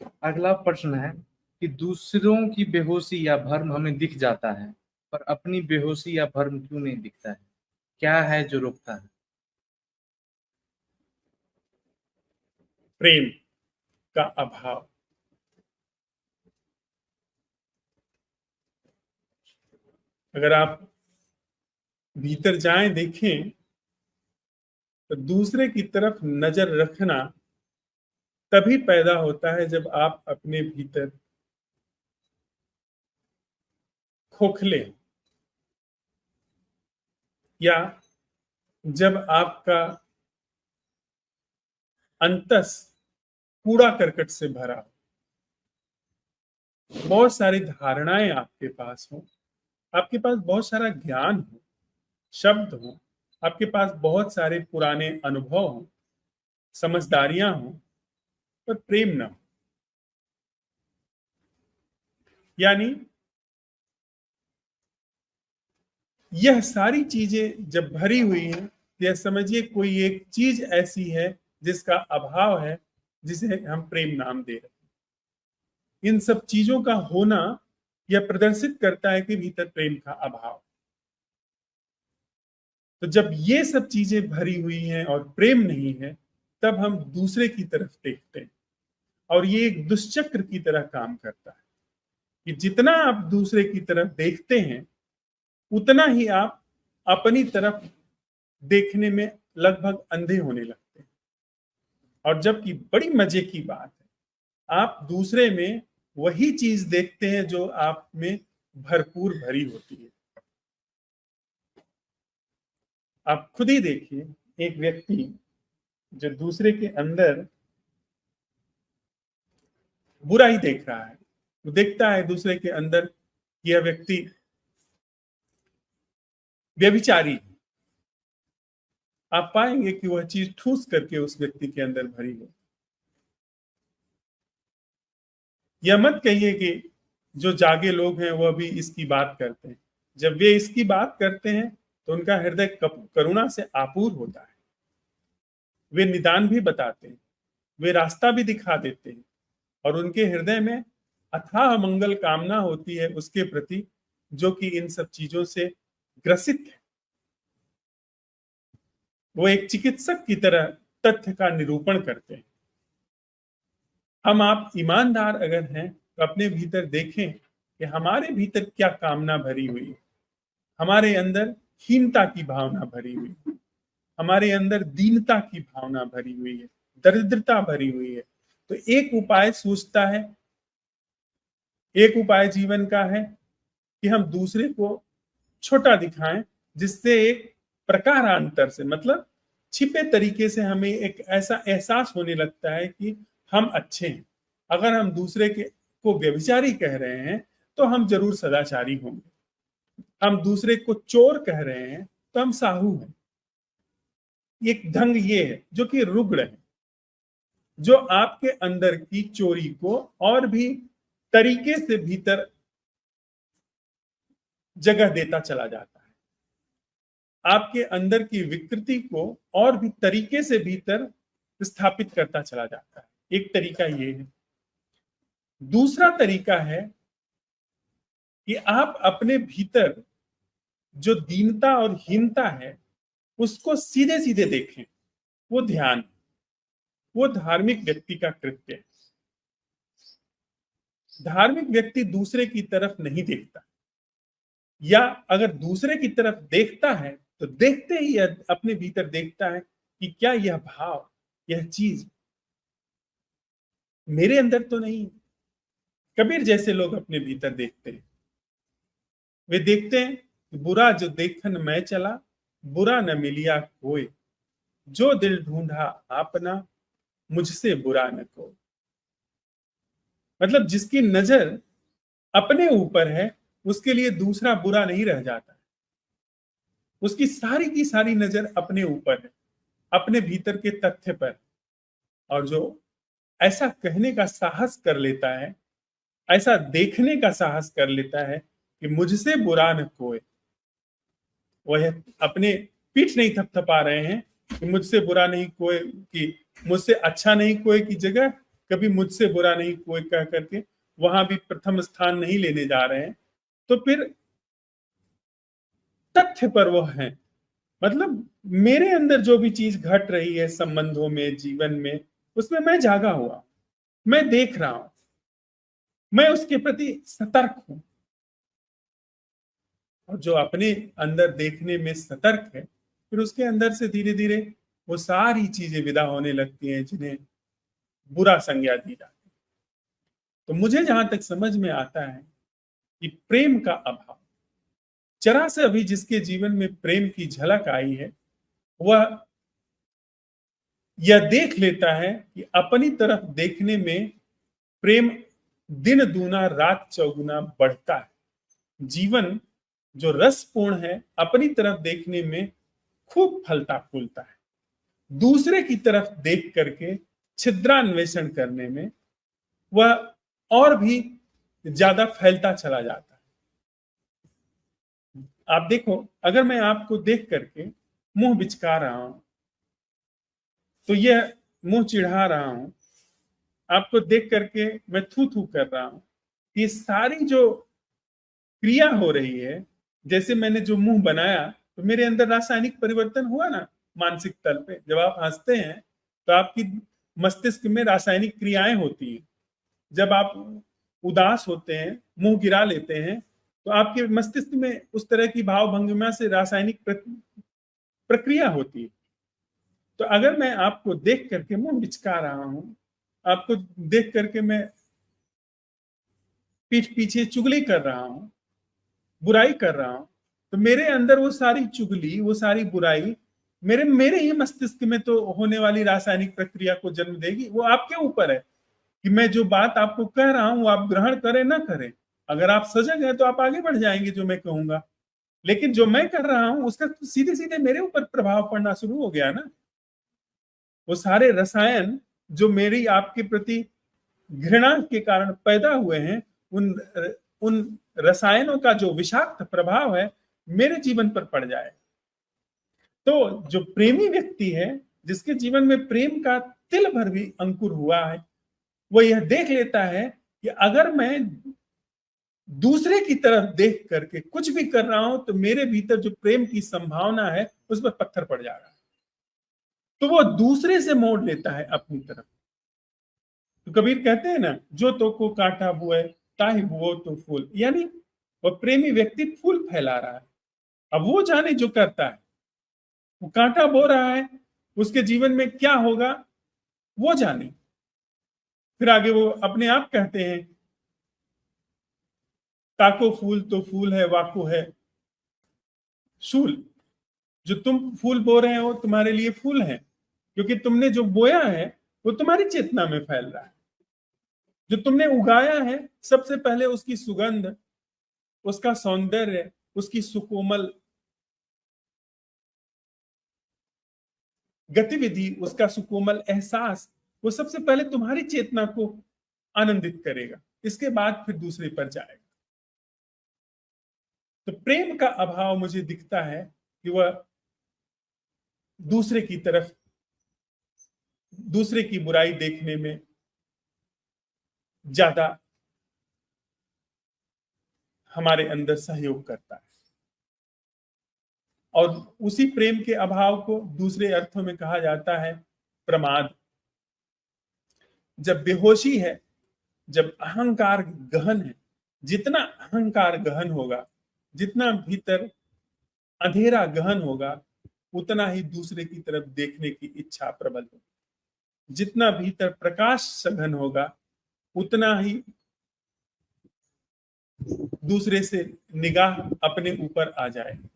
अगला प्रश्न है कि दूसरों की बेहोशी या भ्रम हमें दिख जाता है, पर अपनी बेहोशी या भ्रम क्यों नहीं दिखता है? क्या है जो रोकता है? प्रेम का अभाव। अगर आप भीतर जाएं, देखें, तो दूसरे की तरफ नजर रखना तभी पैदा होता है जब आप अपने भीतर खोखले, या जब आपका अंतस कूड़ा करकट से भरा हो, बहुत सारी धारणाएं आपके पास हो, आपके पास बहुत सारा ज्ञान हो, शब्द हो, आपके पास बहुत सारे पुराने अनुभव हो, समझदारियां हो, पर प्रेम ना हो। यानी यह सारी चीजें जब भरी हुई हैं, यह समझिए कोई एक चीज ऐसी है जिसका अभाव है, जिसे हम प्रेम नाम दे रहे हैं। इन सब चीजों का होना यह प्रदर्शित करता है कि भीतर प्रेम का अभाव। तो जब ये सब चीजें भरी हुई हैं और प्रेम नहीं है, तब हम दूसरे की तरफ देखते हैं, और ये एक दुष्चक्र की तरह काम करता है कि जितना आप दूसरे की तरफ देखते हैं, उतना ही आप अपनी तरफ देखने में लगभग अंधे होने लगते हैं। और जबकि बड़ी मजे की बात है, आप दूसरे में वही चीज देखते हैं जो आप में भरपूर भरी होती है। आप खुद ही देखिए, एक व्यक्ति जो दूसरे के अंदर बुरा ही देख रहा है, वो देखता है दूसरे के अंदर यह व्यक्ति व्यभिचारी है, आप पाएंगे कि वह चीज ठूस करके उस व्यक्ति के अंदर भरी हो। यह मत कहिए कि जो जागे लोग हैं वह भी इसकी बात करते हैं। जब वे इसकी बात करते हैं तो उनका हृदय करुणा से आपूर होता है। वे निदान भी बताते हैं, वे रास्ता भी दिखा देते हैं, और उनके हृदय में अथाह मंगल कामना होती है उसके प्रति जो कि इन सब चीजों से ग्रसित है। वो एक चिकित्सक की तरह तथ्य का निरूपण करते हैं। हम आप ईमानदार अगर हैं तो अपने भीतर देखें कि हमारे भीतर क्या कामना भरी हुई है। हमारे अंदर हीनता की भावना भरी हुई है, हमारे अंदर दीनता की भावना भरी हुई है, दरिद्रता भरी हुई है। तो एक उपाय सोचता है, एक उपाय जीवन का है कि हम दूसरे को छोटा दिखाएं, जिससे एक प्रकारांतर से, मतलब छिपे तरीके से हमें एक ऐसा एहसास होने लगता है कि हम अच्छे हैं। अगर हम दूसरे के को व्यभिचारी कह रहे हैं तो हम जरूर सदाचारी होंगे, हम दूसरे को चोर कह रहे हैं तो हम साहू हैं। एक ढंग ये है जो कि रुग्ण है, जो आपके अंदर की चोरी को और भी तरीके से भीतर जगह देता चला जाता है, आपके अंदर की विकृति को और भी तरीके से भीतर स्थापित करता चला जाता है। एक तरीका ये है। दूसरा तरीका है कि आप अपने भीतर जो दीनता और हीनता है उसको सीधे सीधे देखें। वो ध्यान, वो धार्मिक व्यक्ति का कृत्य है। धार्मिक व्यक्ति दूसरे की तरफ नहीं देखता, या अगर दूसरे की तरफ देखता है तो देखते ही अपने भीतर देखता है कि क्या यह भाव, यह चीज मेरे अंदर तो नहीं। कबीर जैसे लोग अपने भीतर देखते हैं। वे देखते हैं कि बुरा जो देखन मैं चला, बुरा न मिलिया कोई, जो दिल ढूंढा आपना, मुझसे बुरा न कोई। मतलब जिसकी नजर अपने ऊपर है उसके लिए दूसरा बुरा नहीं रह जाता। उसकी सारी की सारी नजर अपने ऊपर है, अपने भीतर के तथ्य पर। और जो ऐसा कहने का साहस कर लेता है, ऐसा देखने का साहस कर लेता है कि मुझसे बुरा न कोई, वह अपने पीठ नहीं थपथपा रहे हैं कि मुझसे बुरा नहीं कोई, कि मुझसे अच्छा नहीं कोई की जगह कभी मुझसे बुरा नहीं कोई कह करके वहां भी प्रथम स्थान नहीं लेने जा रहे हैं, तो फिर तथ्य पर वो है। मतलब मेरे अंदर जो भी चीज घट रही है संबंधों में, जीवन में, उसमें मैं जागा हुआ, मैं देख रहा हूं, मैं उसके प्रति सतर्क हूं। और जो अपने अंदर देखने में सतर्क है, फिर उसके अंदर से धीरे धीरे वो सारी चीजें विदा होने लगती हैं जिन्हें बुरा संज्ञा दी जाती है। तो मुझे जहां तक समझ में आता है कि प्रेम का अभाव, जरा से अभी जिसके जीवन में प्रेम की झलक आई है, वह यह देख लेता है कि अपनी तरफ देखने में प्रेम दिन दूना रात चौगुना बढ़ता है। जीवन जो रसपूर्ण है अपनी तरफ देखने में खूब फलता फूलता है, दूसरे की तरफ देख करके छिद्रान्वेषण करने में वह और भी ज्यादा फैलता चला जाता है। आप देखो, अगर मैं आपको देख करके मुंह बिचका रहा हूं, तो यह मुंह चिढ़ा रहा हूं, आपको देख करके मैं थू थू कर रहा हूं, ये सारी जो क्रिया हो रही है, जैसे मैंने जो मुंह बनाया, तो मेरे अंदर रासायनिक परिवर्तन हुआ ना मानसिक तल पे। जब आप हंसते हैं तो आपकी मस्तिष्क में रासायनिक क्रियाएं होती हैं। जब आप उदास होते हैं, मुंह गिरा लेते हैं, तो आपके मस्तिष्क में उस तरह की भाव भंगिमा से रासायनिक प्रक्रिया होती है। तो अगर मैं आपको देख करके मुंह बिचका रहा हूं, आपको देख करके मैं पीठ पीछे चुगली कर रहा हूं, बुराई कर रहा हूं, तो मेरे अंदर वो सारी चुगली, वो सारी बुराई मेरे मेरे ही मस्तिष्क में तो होने वाली रासायनिक प्रक्रिया को जन्म देगी। वो आपके ऊपर है कि मैं जो बात आपको कह रहा हूं वो आप ग्रहण करें ना करें। अगर आप सजग हैं तो आप आगे बढ़ जाएंगे जो मैं कहूंगा, लेकिन जो मैं कर रहा हूं उसका तो सीधे सीधे मेरे ऊपर प्रभाव पड़ना शुरू हो गया ना। वो सारे रसायन जो मेरी आपके प्रति घृणा के कारण पैदा हुए हैं, उन उन रसायनों का जो विषाक्त प्रभाव है मेरे जीवन पर पड़ जाए। तो जो प्रेमी व्यक्ति है, जिसके जीवन में प्रेम का तिल भर भी अंकुर हुआ है, वो यह देख लेता है कि अगर मैं दूसरे की तरफ देख करके कुछ भी कर रहा हूं, तो मेरे भीतर जो प्रेम की संभावना है उस पर पत्थर पड़ जा रहा है। तो वो दूसरे से मोड़ लेता है अपनी तरफ। तो कबीर कहते हैं ना, जो तो को कांटा बुए ताहि बुओ तो फूल, यानी वो प्रेमी व्यक्ति फूल फैला रहा है। अब वो जाने जो करता है, वो कांटा बो रहा है, उसके जीवन में क्या होगा वो जाने। फिर आगे वो अपने आप कहते हैं, ताको फूल तो फूल है वाको है शूल। जो तुम फूल बो रहे हो तुम्हारे लिए फूल है, क्योंकि तुमने जो बोया है वो तुम्हारी चेतना में फैल रहा है। जो तुमने उगाया है, सबसे पहले उसकी सुगंध, उसका सौंदर्य, उसकी सुकोमल गतिविधि, उसका सुकोमल एहसास, वो सबसे पहले तुम्हारी चेतना को आनंदित करेगा, इसके बाद फिर दूसरे पर जाएगा। तो प्रेम का अभाव मुझे दिखता है कि वह दूसरे की तरफ, दूसरे की बुराई देखने में ज्यादा हमारे अंदर सहयोग करता है। और उसी प्रेम के अभाव को दूसरे अर्थों में कहा जाता है प्रमाद। जब बेहोशी है, जब अहंकार गहन है, जितना अहंकार गहन होगा, जितना भीतर अंधेरा गहन होगा, उतना ही दूसरे की तरफ देखने की इच्छा प्रबल होगी। जितना भीतर प्रकाश सघन होगा, उतना ही दूसरे से निगाह अपने ऊपर आ जाएगी।